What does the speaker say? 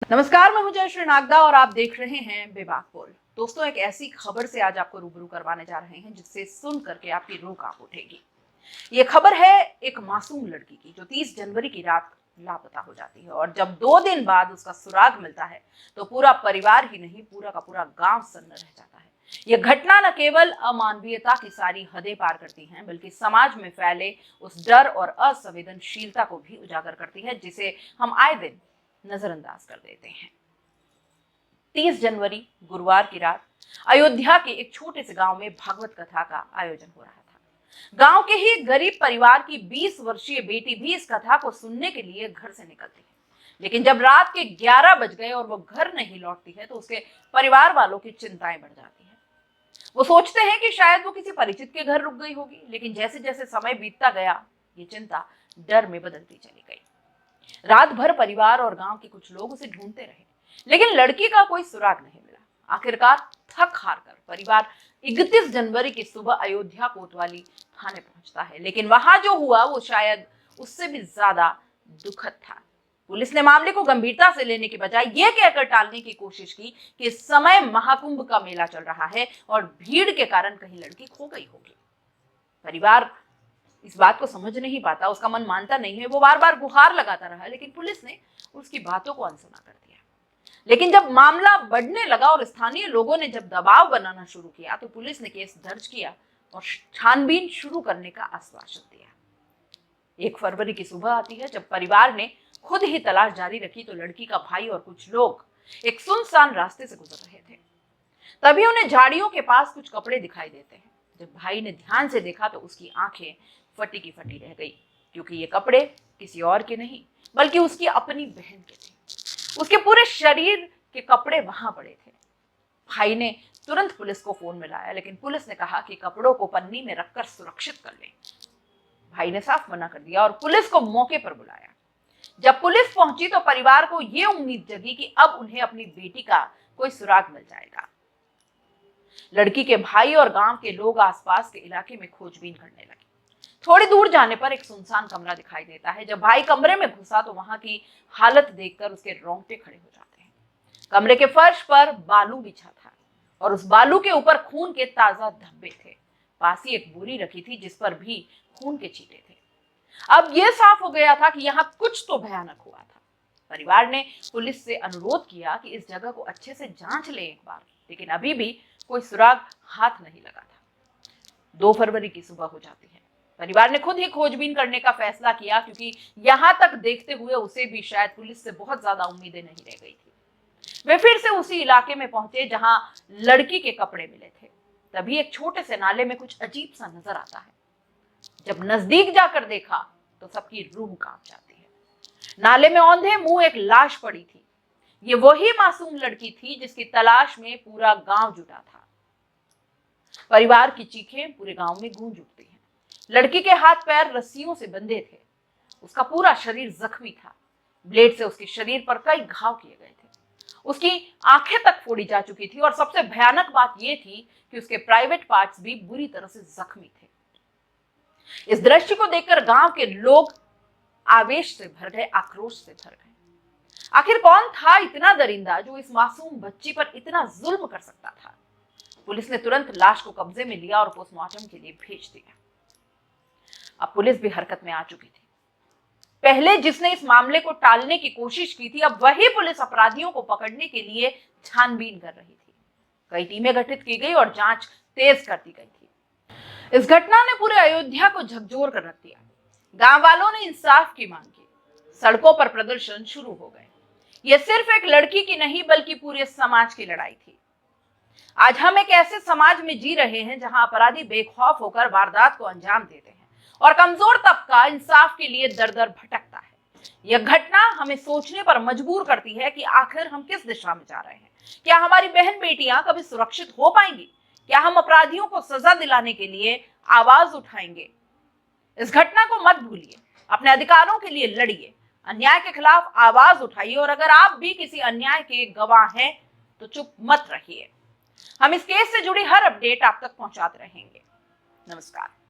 नमस्कार, मैं हूं जयश्री नागदा और आप देख रहे हैं बेबाक बोल। दोस्तों, एक ऐसी खबर से आज आपको रूबरू करवाने जा रहे हैं जिससे सुन करके आपकी रूह कांप उठेगी। ये खबर है एक मासूम लड़की की जो 30 जनवरी की रात लापता हो जाती है और जब 2 दिन बाद उसका सुराग मिलता है तो पूरा परिवार ही नहीं, पूरा का पूरा गांव सन्न रह जाता है। यह घटना न केवल अमानवीयता की सारी हदें पार करती है बल्कि समाज में फैले उस डर और असंवेदनशीलता को भी उजागर करती है जिसे हम आए दिन नजरअंदाज कर देते हैं। 30 जनवरी गुरुवार की रात अयोध्या के एक छोटे से गांव में भागवत कथा का आयोजन हो रहा था। गांव के ही गरीब परिवार की 20 वर्षीय बेटी भी इस कथा को सुनने के लिए घर से निकलती है, लेकिन जब रात के 11 बज गए और वो घर नहीं लौटती है तो उसके परिवार वालों की चिंताएं बढ़ जाती हैं। वो सोचते हैं कि शायद वो किसी परिचित के घर रुक गई होगी, लेकिन जैसे जैसे समय बीतता गया ये चिंता डर में बदलती चली गई। रात भर परिवार और गांव के कुछ लोग उसे ढूंढते रहे, लेकिन लड़की का कोई सुराग नहीं मिला। आखिरकार थक हार कर परिवार 31 जनवरी की सुबह अयोध्या कोतवाली थाने पहुंचता है, लेकिन वहां जो हुआ वो शायद उससे भी ज्यादा दुखद था। पुलिस ने मामले को गंभीरता से लेने के बजाय यह कहकर टालने की कोशिश की कि इस समय महाकुंभ का मेला चल रहा है और भीड़ के कारण कहीं लड़की खो गई होगी। परिवार इस बात को समझ नहीं पाता, उसका मन मानता नहीं है। वो बार बार गुहार लगाता रहा, लेकिन पुलिस ने उसकी बातों को अनसुना कर दिया। लेकिन जब मामला बढ़ने लगा और स्थानीय लोगों ने जब दबाव बनाना शुरू किया तो पुलिस ने केस दर्ज किया और छानबीन शुरू करने का आश्वासन दिया। 1 फरवरी की सुबह आती है जब परिवार ने खुद ही तलाश जारी रखी तो लड़की का भाई और कुछ लोग एक सुनसान रास्ते से गुजर रहे थे। तभी उन्हें झाड़ियों के पास कुछ कपड़े दिखाई देते हैं। जब भाई ने ध्यान से देखा तो उसकी आंखें फटी की फटी रह गई, क्योंकि ये कपड़े किसी और के नहीं बल्कि उसकी अपनी बहन के थे। उसके पूरे शरीर के कपड़े वहां पड़े थे। भाई ने तुरंत पुलिस को फोन मिलाया, लेकिन पुलिस ने कहा कि कपड़ों को पन्नी में रखकर सुरक्षित कर लें। भाई ने साफ मना कर दिया और पुलिस को मौके पर बुलाया। जब पुलिस पहुंची तो परिवार को यह उम्मीद जगी कि अब उन्हें अपनी बेटी का कोई सुराग मिल जाएगा। लड़की के भाई और गांव के लोग आसपास के इलाके में खोजबीन करने लगे। थोड़ी दूर जाने पर एक सुनसान कमरा दिखाई देता है। जब भाई कमरे में घुसा तो वहां की हालत देखकर उसके रोंगटे खड़े हो जाते हैं। कमरे के फर्श पर बालू बिछा था और उस बालू के ऊपर खून के ताजा धब्बे थे। पास ही एक बोरी रखी थी जिस पर भी खून के छींटे थे। अब यह साफ हो गया था कि यहाँ कुछ तो भयानक हुआ था। परिवार ने पुलिस से अनुरोध किया कि इस जगह को अच्छे से जांच ले एक बार, लेकिन अभी भी कोई सुराग हाथ नहीं लगा था। 2 फरवरी की सुबह हो जाती है। परिवार ने खुद ही खोजबीन करने का फैसला किया, क्योंकि यहां तक देखते हुए उसे भी शायद पुलिस से बहुत ज्यादा उम्मीदें नहीं रह गई थी। वे फिर से उसी इलाके में पहुंचे जहां लड़की के कपड़े मिले थे। तभी एक छोटे से नाले में कुछ अजीब सा नजर आता है। जब नजदीक जाकर देखा तो सबकी रूह कांप जाती है। नाले में औंधे मुंह एक लाश पड़ी थी। ये वही मासूम लड़की थी जिसकी तलाश में पूरा गांव जुटा था। परिवार की चीखें पूरे गांव में गूंज उठती हैं। लड़की के हाथ पैर रस्सियों से बंधे थे। उसका पूरा शरीर जख्मी था। ब्लेड से उसके शरीर पर कई घाव किए गए थे। उसकी आंखें तक फोड़ी जा चुकी थी और सबसे भयानक बात यह थी कि उसके प्राइवेट पार्ट्स भी बुरी तरह से जख्मी थे। इस दृश्य को देखकर गांव के लोग आवेश से भर गए, आक्रोश से भर गए। आखिर कौन था इतना दरिंदा जो इस मासूम बच्ची पर इतना जुल्म कर सकता था? पुलिस ने तुरंत लाश को कब्जे में लिया और पोस्टमार्टम के लिए भेज दिया। अब पुलिस भी हरकत में आ चुकी थी। पहले जिसने इस मामले को टालने की कोशिश की थी, अब वही पुलिस अपराधियों को पकड़ने के लिए छानबीन कर रही थी। कई टीमें गठित की गई और जांच तेज कर दी गई थी। इस घटना ने पूरे अयोध्या को झकझोर कर रख दिया। गांव वालों ने इंसाफ की मांग की। सड़कों पर प्रदर्शन शुरू हो गए। यह सिर्फ एक लड़की की नहीं बल्कि पूरे समाज की लड़ाई थी। आज हम एक ऐसे समाज में जी रहे हैं जहां अपराधी बेखौफ होकर वारदात को अंजाम देते हैं और कमजोर तबका इंसाफ के लिए दर दर भटकता है। यह घटना हमें सोचने पर मजबूर करती है कि आखिर हम किस दिशा में जा रहे हैं। क्या हमारी बहन बेटियां कभी सुरक्षित हो पाएंगी? क्या हम अपराधियों को सजा दिलाने के लिए आवाज उठाएंगे? इस घटना को मत भूलिए। अपने अधिकारों के लिए लड़िए, अन्याय के खिलाफ आवाज उठाइए और अगर आप भी किसी अन्याय के गवाह हैं तो चुप मत रहिए। हम इस केस से जुड़ी हर अपडेट आप तक पहुंचाते रहेंगे। नमस्कार।